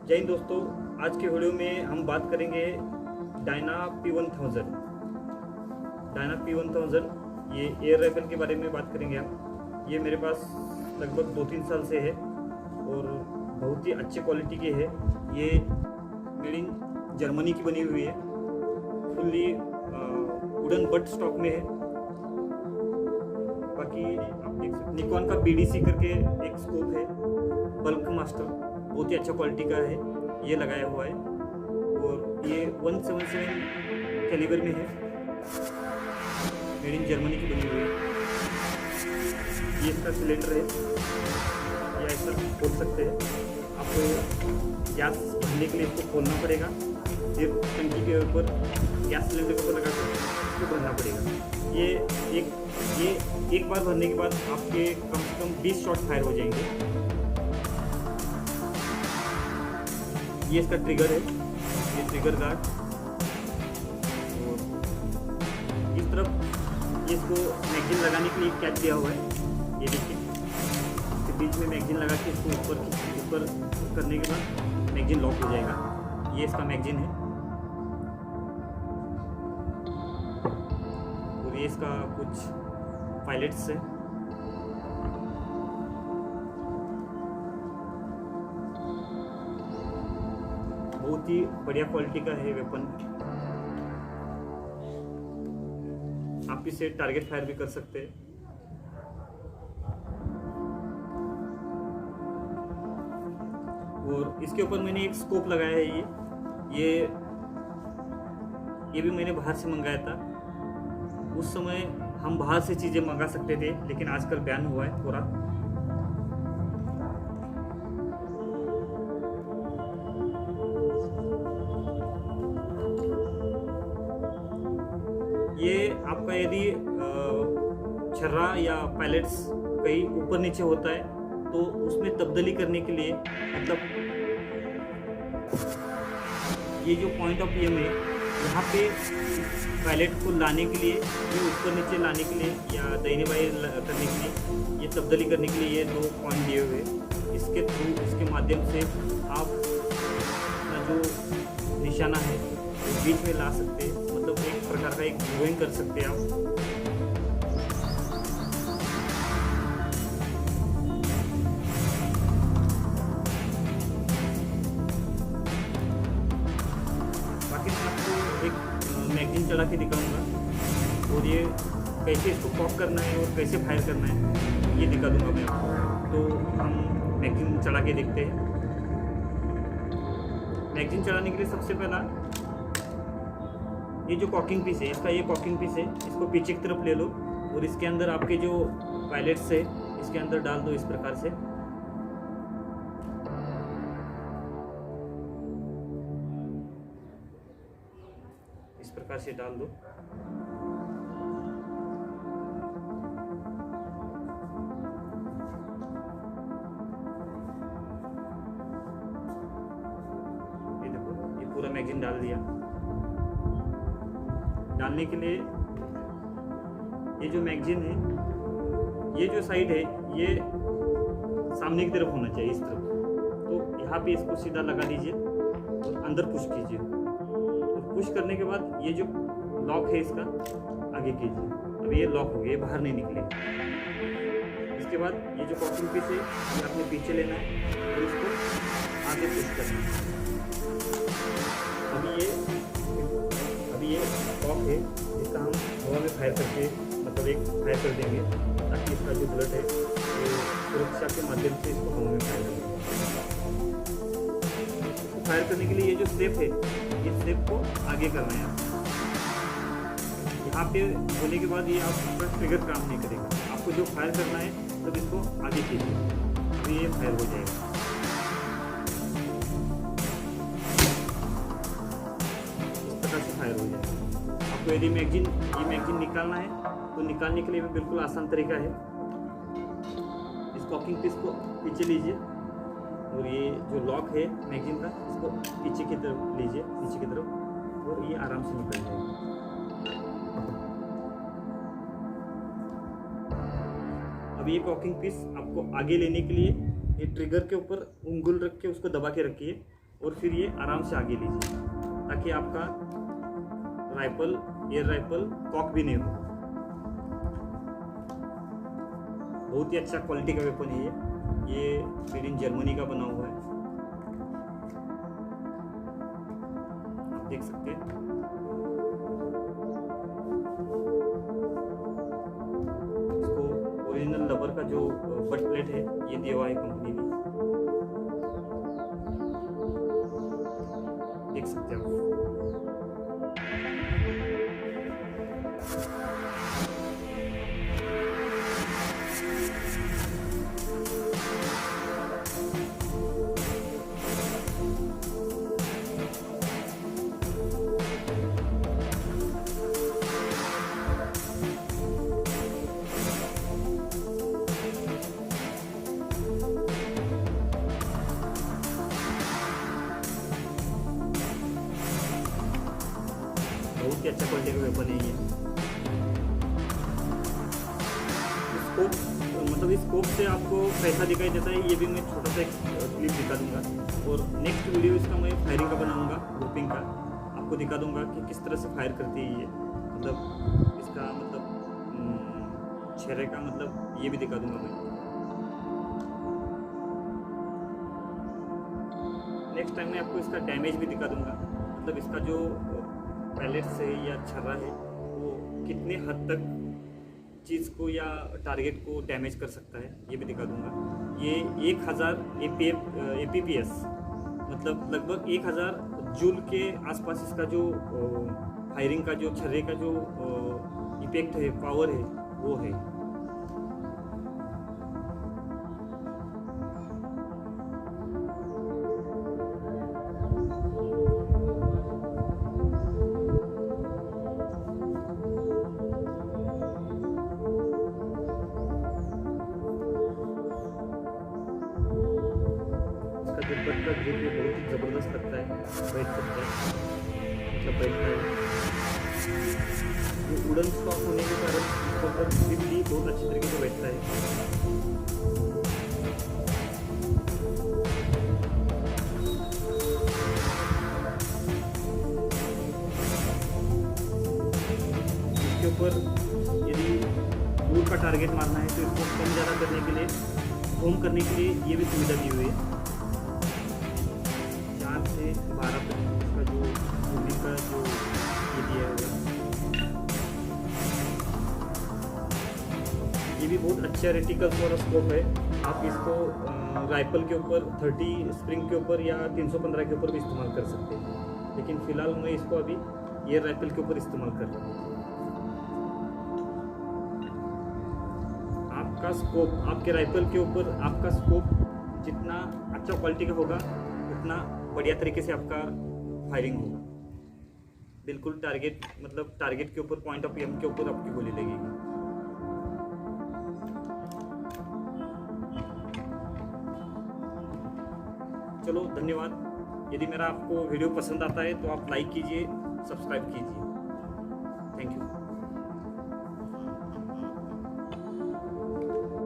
जय हिंद दोस्तों, आज के वीडियो में हम बात करेंगे डायना P1000। डायना P1000 ये एयर राइफल के बारे में बात करेंगे हम। ये मेरे पास लगभग 2-3 साल से है और बहुत ही अच्छी क्वालिटी की है। ये मेड इन जर्मनी की बनी हुई है, फुल्ली वुडन बट स्टॉक में है। बाकी आप देख सकते निकॉन का BDC करके एक स्कोप है, बल्क मास्टर, बहुत ही अच्छा क्वालिटी का है, ये लगाया हुआ है और ये 177 कैलिबर में है, मेड इन जर्मनी की बनी हुई है। ये इसका सिलेंडर है, या ऐसा खोल सकते हैं। आपको गैस भरने के लिए इसको खोलना पड़ेगा, फिर टंकी के ऊपर गैस सिलेंडर के ऊपर लगा कर इसको भरना पड़ेगा। ये एक बार भरने के बाद आपके कम से कम 20 शॉट फायर हो जाएंगे। ये इसका ट्रिगर है, ये ट्रिगर गार्ड, और इस तरफ इसको मैगजीन लगाने के लिए कैच दिया हुआ है। ये देखिए, इसके बीच में मैगजीन लगा के इसको ऊपर करने के बाद मैगजीन लॉक हो जाएगा। ये इसका मैगजीन है और ये इसका कुछ पायलट्स है। बहुत ही बढ़िया क्वालिटी का है वेपन। आप इसे टारगेट फायर भी कर सकते हैं। और इसके ऊपर मैंने एक स्कोप लगाया है। ये भी मैंने बाहर से मंगाया था। उस समय हम बाहर से चीज़ें मंगा सकते थे, लेकिन आजकल बैन हुआ है पूरा। ये आपका यदि छर्रा या पायलट्स कहीं ऊपर नीचे होता है तो उसमें तब्दीली करने के लिए, मतलब ये जो पॉइंट ऑफ एम है, यहाँ पे पायलट को लाने के लिए, ये ऊपर नीचे लाने के लिए या दाहिने बाएं करने के लिए, ये तब्दीली करने के लिए ये 2 पॉइंट दिए हुए। इसके थ्रू, इसके माध्यम से आप अपना जो निशाना है वो बीच में ला सकते हैं। मतलब एक प्रकार का एक ड्राइंग कर सकते हैं आप। बाकी मैं आपको एक मैगजीन चला के दिखाऊंगा और ये कैसे इसको कॉक करना है और कैसे फायर करना है ये दिखा दूंगा मैं आपको। तो हम मैगजीन चला के देखते हैं। मैगजीन चलाने के लिए सबसे पहला ये जो कॉकिंग पीस है, इसका ये कॉकिंग पीस है, इसको पीछे की तरफ ले लो और इसके अंदर आपके जो पायलट्स है इसके अंदर डाल दो। इस प्रकार से डाल दो। ये देखो, ये पूरा मैगजीन डाल दिया। डालने के लिए ये जो मैगजीन है, ये जो साइड है ये सामने की तरफ होना चाहिए, इस तरफ। तो यहाँ पे इसको सीधा लगा दीजिए और अंदर पुश कीजिए। और पुश करने के बाद ये जो लॉक है इसका आगे कीजिए। अब ये लॉक हो गया, ये बाहर नहीं निकलेगा। इसके बाद ये जो कॉकिंग पीस है ये आपने पीछे लेना है और इसको आगे पुश करना है। अभी ये कॉक है जिसका हम हवा में फायर करके, मतलब एक फायर कर देंगे ताकि इसका जो बुलेट है वो सुरक्षा के माध्यम से इसको हवा में फायर करेंगे। इसको फायर करने के लिए ये जो स्टेप है, इस स्टेप को आगे करना है आपको। यहाँ पे होने के बाद ये आपका ट्रिगर काम नहीं करेगा। आपको जो फायर करना है तब इसको आगे कीजिए, अभी ये फायर हो जाएगा। इस तरह से फायर हो जाएगा। आपको यदि ये मैगजीन निकालना है तो निकालने के लिए भी बिल्कुल आसान तरीका है। इस कॉकिंग पीस को पीछे लीजिए और ये जो लॉक है मैगजीन का, इसको पीछे की तरफ लीजिए, नीचे की तरफ, और ये आराम से निकल जाएगा। अब ये कॉकिंग पीस आपको आगे लेने के लिए ये ट्रिगर के ऊपर उंगल रख के उसको दबा के रखिए और फिर ये आराम से आगे लीजिए, ताकि आपका एयर राइफल कॉक भी नहीं हो। बहुत ही अच्छा क्वालिटी का वेपन है ये मेड इन जर्मनी का बना हुआ है, आप देख सकते हैं। इसको ओरिजिनल रबर का जो बट प्लेट है ये दिया हुआ है कंपनी ने, देख सकते हैं आप। बहुत ही अच्छा क्वालिटी का वेपन है ये। स्कोप मतलब इस स्कोप से आपको कैसा दिखाई देता है ये भी मैं छोटा सा एक क्लिप दिखा दूंगा, और नेक्स्ट वीडियो इसका मैं फायरिंग का बनाऊंगा, ग्रुपिंग का आपको दिखा दूंगा कि किस तरह से फायर करती है ये, मतलब इसका मतलब छर्रे का मतलब ये भी दिखा दूंगा मैं। नेक्स्ट टाइम मैं आपको इसका डैमेज भी दिखा दूंगा, मतलब इसका जो पैलेट्स है या छर्रा है वो कितने हद तक चीज़ को या टारगेट को डैमेज कर सकता है ये भी दिखा दूंगा। ये 1000 APPS मतलब लगभग 1000 जूल के आसपास इसका जो फायरिंग का जो छर्रे का जो इफेक्ट है, पावर है वो है। जो बट का ग्रिप है बहुत ही ज़बरदस्त लगता है, बैठ सकता है, मतलब बैठता है। ये वुडन स्टॉक होने के कारण इसके ऊपर ग्रिप भी बहुत अच्छी तरीके से बैठता है। इसके ऊपर यदि दूर का टारगेट मारना है तो इसको कम ज़्यादा करने के लिए, होम करने के लिए ये भी सुविधा दी हुई है। 4 से 12 तक का जो मूविंग का जो ये दिया हुआ है, ये भी बहुत अच्छा रेटिकल और स्कोप है। आप इसको राइफल के ऊपर 30 स्प्रिंग के ऊपर या 315 के ऊपर भी इस्तेमाल कर सकते हैं, लेकिन फ़िलहाल मैं इसको अभी एयर राइफल के ऊपर इस्तेमाल कर रहा हूँ। आपका स्कोप आपके राइफल के ऊपर, आपका स्कोप जितना अच्छा क्वालिटी का होगा उतना बढ़िया तरीके से आपका फायरिंग होगा। बिल्कुल टारगेट मतलब टारगेट के ऊपर, पॉइंट ऑफ एम के ऊपर आपकी गोली लगेगी। चलो धन्यवाद। यदि मेरा आपको वीडियो पसंद आता है तो आप लाइक कीजिए, सब्सक्राइब कीजिए। Thank you.